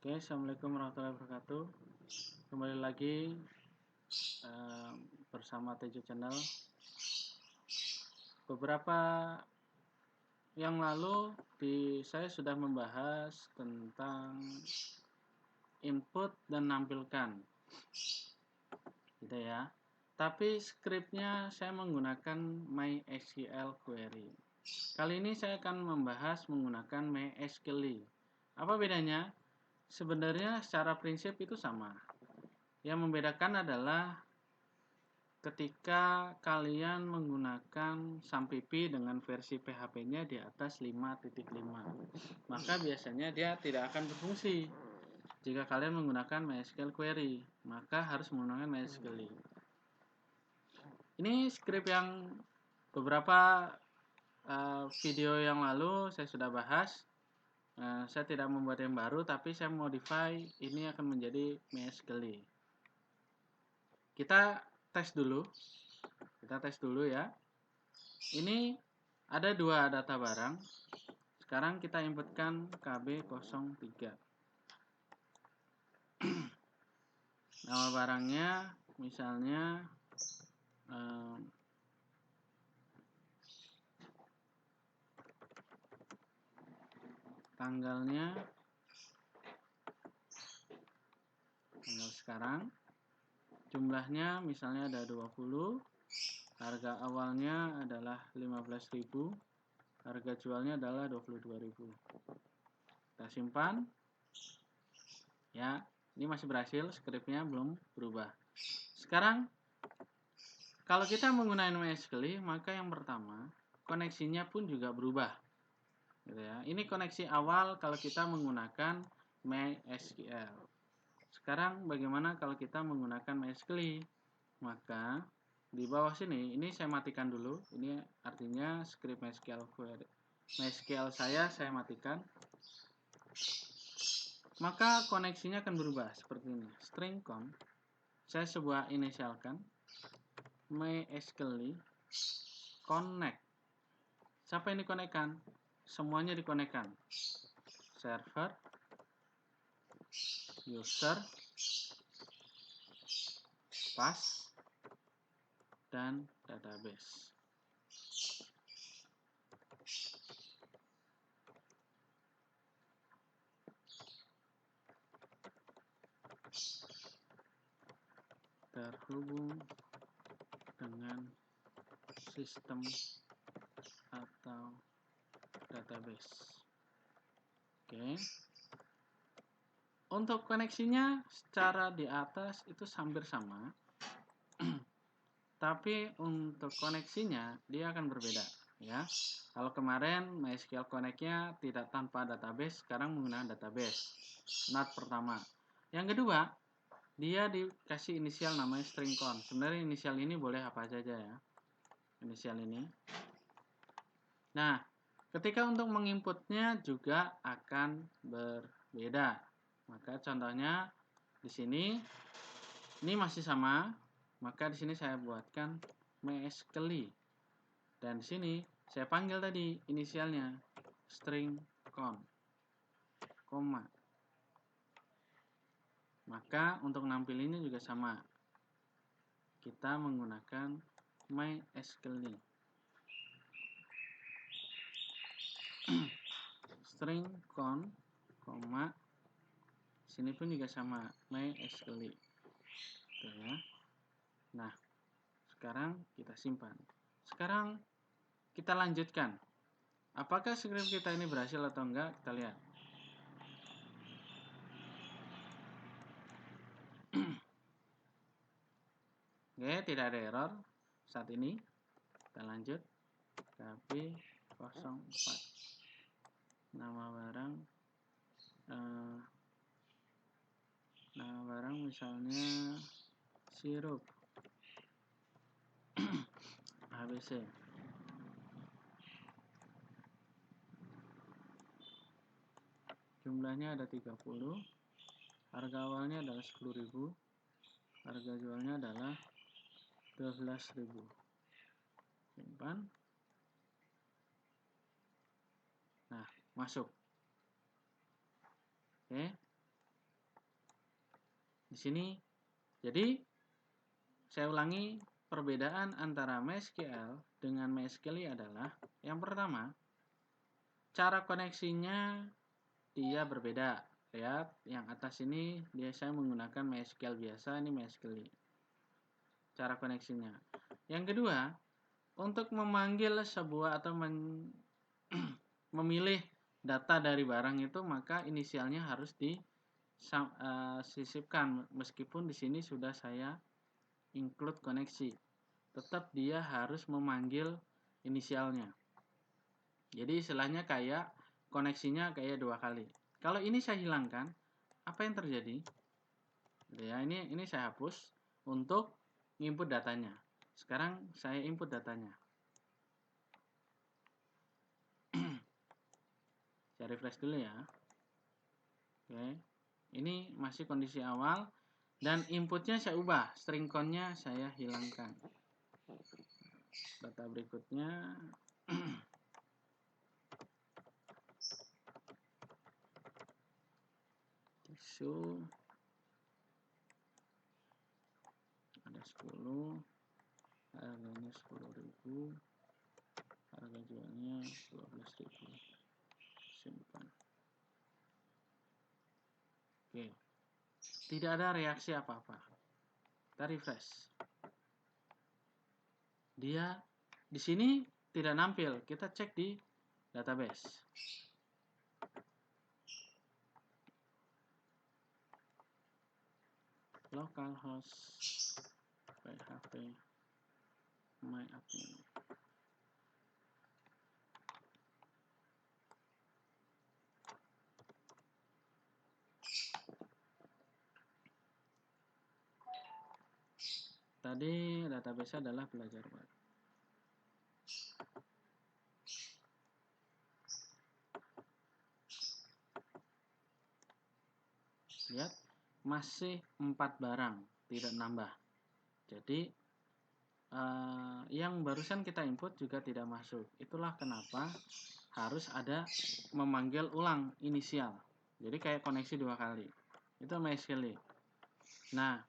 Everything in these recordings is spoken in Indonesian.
Oke, assalamualaikum warahmatullahi wabarakatuh. Kembali lagi bersama Tejo Channel. Beberapa yang lalu saya sudah membahas tentang input dan nampilkan, gitu ya. Tapi skripnya saya menggunakan MySQL query. Kali ini saya akan membahas menggunakan MySQL. Apa bedanya? Sebenarnya secara prinsip itu sama. Yang membedakan adalah ketika kalian menggunakan SAMPP dengan versi PHP-nya di atas 5.5, maka biasanya dia tidak akan berfungsi. Jika kalian menggunakan MySQL query, maka harus menggunakan MySQL. Ini script yang beberapa video yang lalu saya sudah bahas. Saya tidak membuat yang baru, tapi saya modify ini akan menjadi MySQL. Kita tes dulu ya. Ini ada dua data barang. Sekarang kita inputkan KB03. Nama barangnya misalnya tanggal sekarang, jumlahnya misalnya ada 20, harga awalnya adalah 15.000, harga jualnya adalah 22.000. Kita simpan ya. Ini masih berhasil, skripnya belum berubah. Sekarang kalau kita menggunakan MySQL, maka yang pertama koneksinya pun juga berubah, gitu ya. Ini koneksi awal kalau kita menggunakan MySQL. Sekarang bagaimana kalau kita menggunakan MySQL? Maka di bawah sini, ini saya matikan dulu. Ini artinya script MySQL saya matikan. Maka koneksinya akan berubah seperti ini. String con, saya inisialkan MySQL connect. Siapa yang dikonekkan? Semuanya dikonekkan. Server, user, pass, dan database. Terhubung dengan sistem atau database. Oke. Untuk koneksinya secara di atas itu hampir sama. Tapi untuk koneksinya dia akan berbeda ya. Kalau kemarin MySQL Connect-nya tidak tanpa database, sekarang menggunakan database. Not pertama. Yang kedua, dia dikasih inisial namanya string con. Sebenarnya inisial ini boleh apa saja ya. Inisial ini. Nah, ketika untuk menginputnya juga akan berbeda. Maka contohnya di sini ini masih sama, maka di sini saya buatkan MySQL. Dan di sini saya panggil tadi inisialnya string con, koma. Maka untuk nampilinnya juga sama. Kita menggunakan MySQL. String con, koma. Sini pun juga sama, MySQL. Gitu ya. Nah, sekarang kita simpan. Sekarang kita lanjutkan. Apakah script kita ini berhasil atau enggak? Kita lihat. Oke, tidak ada error saat ini. Kita lanjut. KB04. Nama barang misalnya sirup ABC. Jumlahnya ada 30. Harga awalnya adalah 10.000. Harga jualnya adalah 12.000. Simpan. Nah, masuk. Oke. Di sini, jadi saya ulangi, perbedaan antara MySQL dengan MySQL adalah yang pertama, cara koneksinya dia berbeda. Lihat yang atas ini saya menggunakan MySQL biasa, ini MySQL. Cara koneksinya. Yang kedua, untuk memanggil sebuah atau memilih data dari barang itu, maka inisialnya harus disisipkan. Meskipun di sini sudah saya include koneksi, tetap dia harus memanggil inisialnya. Jadi istilahnya kayak koneksinya kayak 2 kali. Kalau ini saya hilangkan, apa yang terjadi? Ya, ini saya hapus untuk input datanya. Sekarang saya input datanya. Saya refresh dulu ya. Oke. Ini masih kondisi awal dan inputnya saya ubah, string count-nya saya hilangkan. Data berikutnya tisu ada 10, harganya 10.000, harga jualnya 12.000. Simpan. Oke. Tidak ada reaksi apa-apa. Kita refresh. Dia di sini tidak nampil. Kita cek di database. Localhost php myadmin. Tadi database adalah belajar web. Lihat, masih 4 barang, tidak nambah. Jadi yang barusan kita input juga tidak masuk. Itulah kenapa harus ada memanggil ulang inisial. Jadi kayak koneksi 2 kali. Itu MySQL. Nah,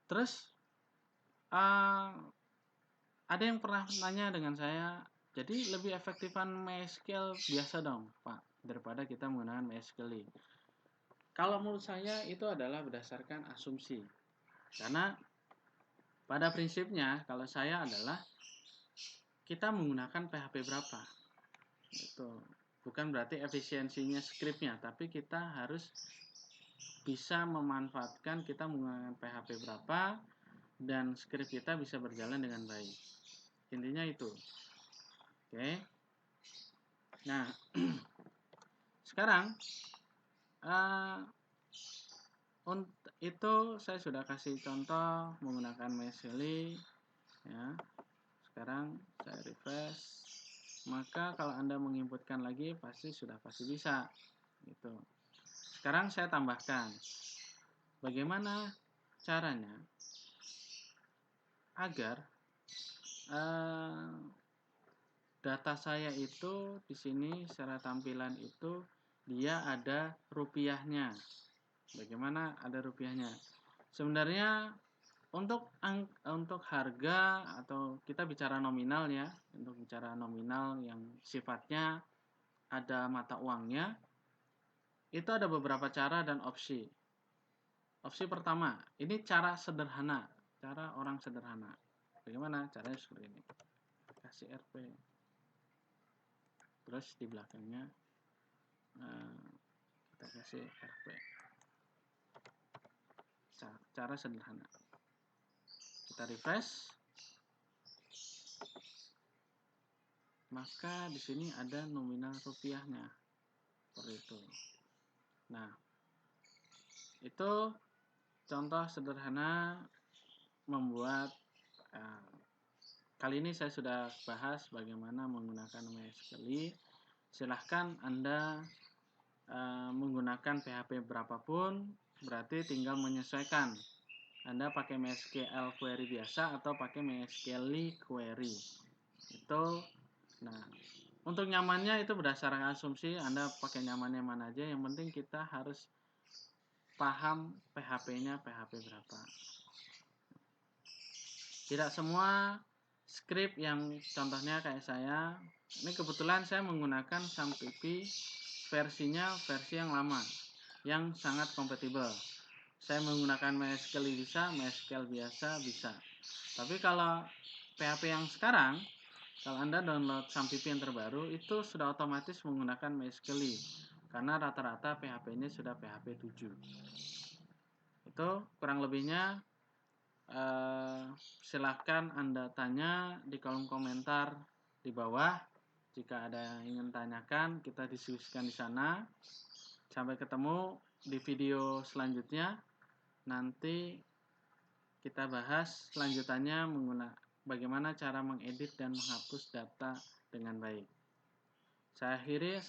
terus ada yang pernah nanya dengan saya, jadi lebih efektifan MySQL biasa dong, Pak, daripada kita menggunakan MySQL. Kalau menurut saya itu adalah berdasarkan asumsi. Karena pada prinsipnya kalau saya adalah kita menggunakan PHP berapa. Itu bukan berarti efisiensinya skripnya, tapi kita harus bisa memanfaatkan kita menggunakan PHP berapa dan skrip kita bisa berjalan dengan baik. Intinya itu. Oke. Nah, sekarang itu saya sudah kasih contoh menggunakan MySQL ya. Sekarang saya refresh. Maka kalau Anda menginputkan lagi pasti bisa. Gitu. Sekarang saya tambahkan. Bagaimana caranya agar data saya itu di sini secara tampilan itu dia ada rupiahnya. Bagaimana ada rupiahnya? Sebenarnya untuk harga atau kita bicara nominal ya, untuk bicara nominal yang sifatnya ada mata uangnya, itu ada beberapa cara dan opsi. Opsi pertama, ini cara sederhana, cara orang sederhana. Bagaimana? Caranya seperti ini. Kasih RP. Terus di belakangnya kita kasih RP. Cara sederhana. Kita refresh. Maka di sini ada nominal rupiahnya. Seperti itu. Nah, itu contoh sederhana membuat kali ini saya sudah bahas bagaimana menggunakan MySQL. Silahkan Anda menggunakan PHP berapapun, berarti tinggal menyesuaikan. Anda pakai MySQL query biasa atau pakai MySQL query. Itu, nah, untuk nyamannya itu berdasarkan asumsi. Anda pakai nyamannya mana aja. Yang penting kita harus paham PHP-nya PHP berapa. Tidak semua script yang contohnya kayak saya, ini kebetulan saya menggunakan SAMPP versinya versi yang lama, yang sangat kompatibel. Saya menggunakan MySQL bisa, MySQL biasa bisa. Tapi kalau PHP yang sekarang, kalau Anda download SAMPP yang terbaru, itu sudah otomatis menggunakan MySQL, karena rata-rata PHP ini sudah PHP 7. Itu kurang lebihnya. Silahkan Anda tanya di kolom komentar di bawah. Jika ada yang ingin tanyakan, kita diskusikan di sana. Sampai ketemu di video selanjutnya. Nanti kita bahas selanjutnya bagaimana cara mengedit dan menghapus data dengan baik. Saya akhiri.